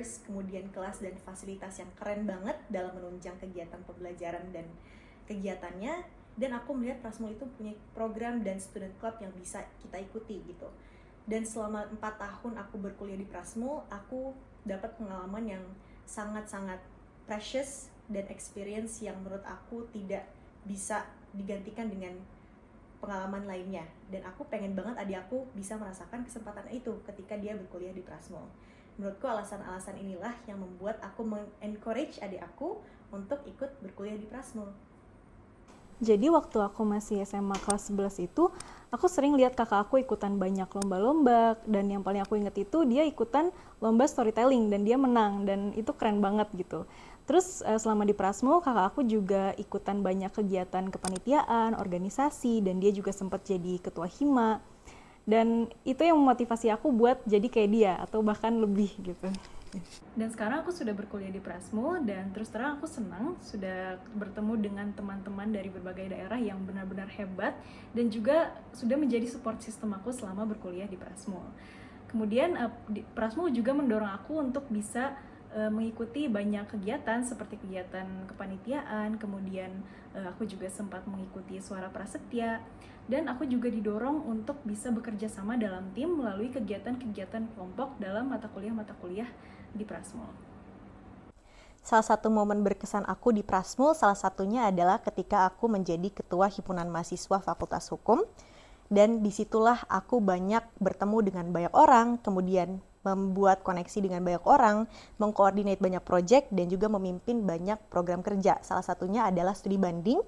mentors, kemudian kelas dan fasilitas yang keren banget dalam menunjang kegiatan pembelajaran dan kegiatannya. Dan aku melihat Prasmul itu punya program dan student club yang bisa kita ikuti gitu. Dan selama 4 tahun aku berkuliah di Prasmul, aku dapat pengalaman yang sangat-sangat precious dan experience yang menurut aku tidak bisa digantikan dengan pengalaman lainnya. Dan aku pengen banget adik aku bisa merasakan kesempatan itu ketika dia berkuliah di Prasmul. Menurutku alasan-alasan inilah yang membuat aku encourage adik aku untuk ikut berkuliah di Prasmul. Jadi waktu aku masih SMA kelas 11 itu, aku sering lihat kakak aku ikutan banyak lomba-lomba, dan yang paling aku inget itu dia ikutan lomba storytelling dan dia menang, dan itu keren banget gitu. Terus selama di Prasmul, kakak aku juga ikutan banyak kegiatan kepanitiaan, organisasi, dan dia juga sempat jadi ketua hima. Dan itu yang memotivasi aku buat jadi kayak dia, atau bahkan lebih gitu. Dan sekarang aku sudah berkuliah di Prasmul, dan terus terang aku senang sudah bertemu dengan teman-teman dari berbagai daerah yang benar-benar hebat, dan juga sudah menjadi support system aku selama berkuliah di Prasmul. Kemudian Prasmul juga mendorong aku untuk bisa mengikuti banyak kegiatan seperti kegiatan kepanitiaan, kemudian aku juga sempat mengikuti Suara Prasetya, dan aku juga didorong untuk bisa bekerja sama dalam tim melalui kegiatan-kegiatan kelompok dalam mata kuliah di Prasmul. Salah satu momen berkesan aku di Prasmul, salah satunya adalah ketika aku menjadi ketua himpunan mahasiswa Fakultas Hukum. Dan disitulah aku banyak bertemu dengan banyak orang, kemudian membuat koneksi dengan banyak orang, mengkoordinate banyak proyek, dan juga memimpin banyak program kerja. Salah satunya adalah studi banding,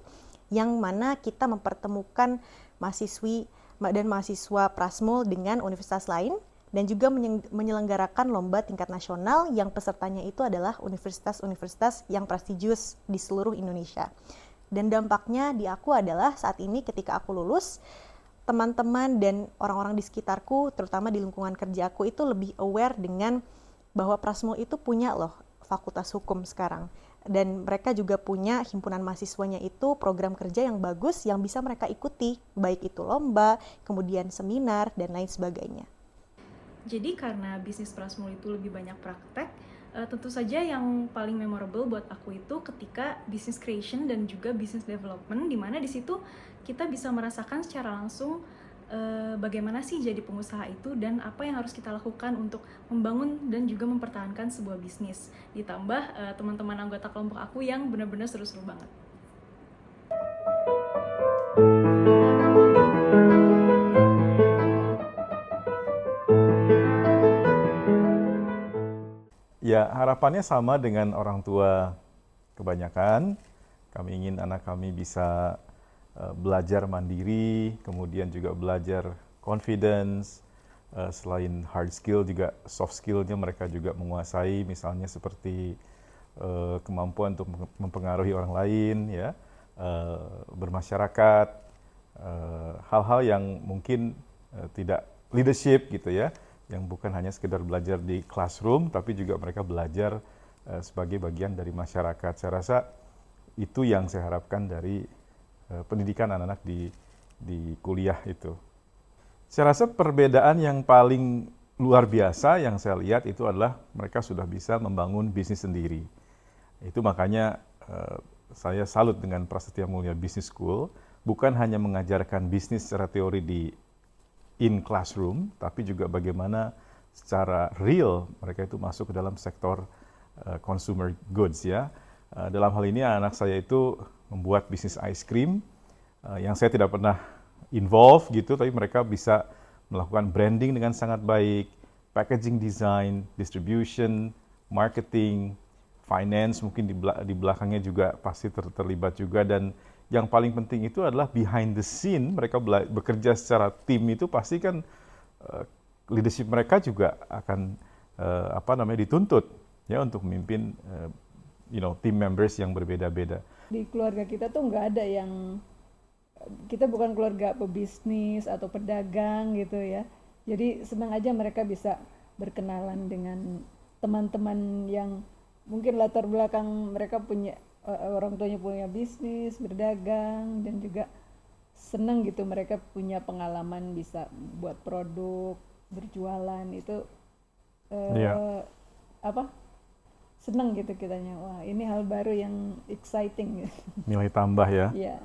yang mana kita mempertemukan mahasiswi dan mahasiswa Prasmul dengan universitas lain, dan juga menyelenggarakan lomba tingkat nasional yang pesertanya itu adalah universitas-universitas yang prestigius di seluruh Indonesia. Dan dampaknya di aku adalah saat ini ketika aku lulus, teman-teman dan orang-orang di sekitarku, terutama di lingkungan kerja aku, itu lebih aware dengan bahwa Prasmul itu punya loh fakultas hukum sekarang. Dan mereka juga punya himpunan mahasiswanya itu program kerja yang bagus yang bisa mereka ikuti, baik itu lomba, kemudian seminar, dan lain sebagainya. Jadi karena bisnis Prasmul itu lebih banyak praktek, tentu saja yang paling memorable buat aku itu ketika business creation dan juga business development, di mana di situ kita bisa merasakan secara langsung bagaimana sih jadi pengusaha itu dan apa yang harus kita lakukan untuk membangun dan juga mempertahankan sebuah bisnis. Ditambah teman-teman anggota kelompok aku yang benar-benar seru-seru banget. Ya, harapannya sama dengan orang tua kebanyakan. Kami ingin anak kami bisa belajar mandiri, kemudian juga belajar confidence, selain hard skill juga soft skillnya mereka juga menguasai, misalnya seperti kemampuan untuk mempengaruhi orang lain, ya, bermasyarakat, hal-hal yang mungkin tidak leadership gitu ya, yang bukan hanya sekedar belajar di classroom, tapi juga mereka belajar sebagai bagian dari masyarakat. Saya rasa itu yang saya harapkan dari pendidikan anak-anak di kuliah itu. Saya rasa perbedaan yang paling luar biasa yang saya lihat itu adalah mereka sudah bisa membangun bisnis sendiri. Itu makanya saya salut dengan Prasetya Mulia Business School, bukan hanya mengajarkan bisnis secara teori in classroom, tapi juga bagaimana secara real mereka itu masuk ke dalam sektor consumer goods ya. Dalam hal ini anak saya itu membuat bisnis ice cream yang saya tidak pernah involve gitu, tapi mereka bisa melakukan branding dengan sangat baik, packaging design, distribution, marketing, finance mungkin di belakangnya juga pasti terlibat juga, dan yang paling penting itu adalah behind the scene, mereka bekerja secara tim itu pasti kan leadership mereka juga akan dituntut ya untuk memimpin team members yang berbeda-beda. Di keluarga kita tuh nggak ada yang, kita bukan keluarga pebisnis atau pedagang gitu ya. Jadi senang aja mereka bisa berkenalan dengan teman-teman yang mungkin latar belakang mereka punya, orang tuanya punya bisnis, berdagang, dan juga senang gitu mereka punya pengalaman bisa buat produk, berjualan itu seneng gitu kitanya, wah ini hal baru yang exciting gitu. Nilai tambah ya. Iya.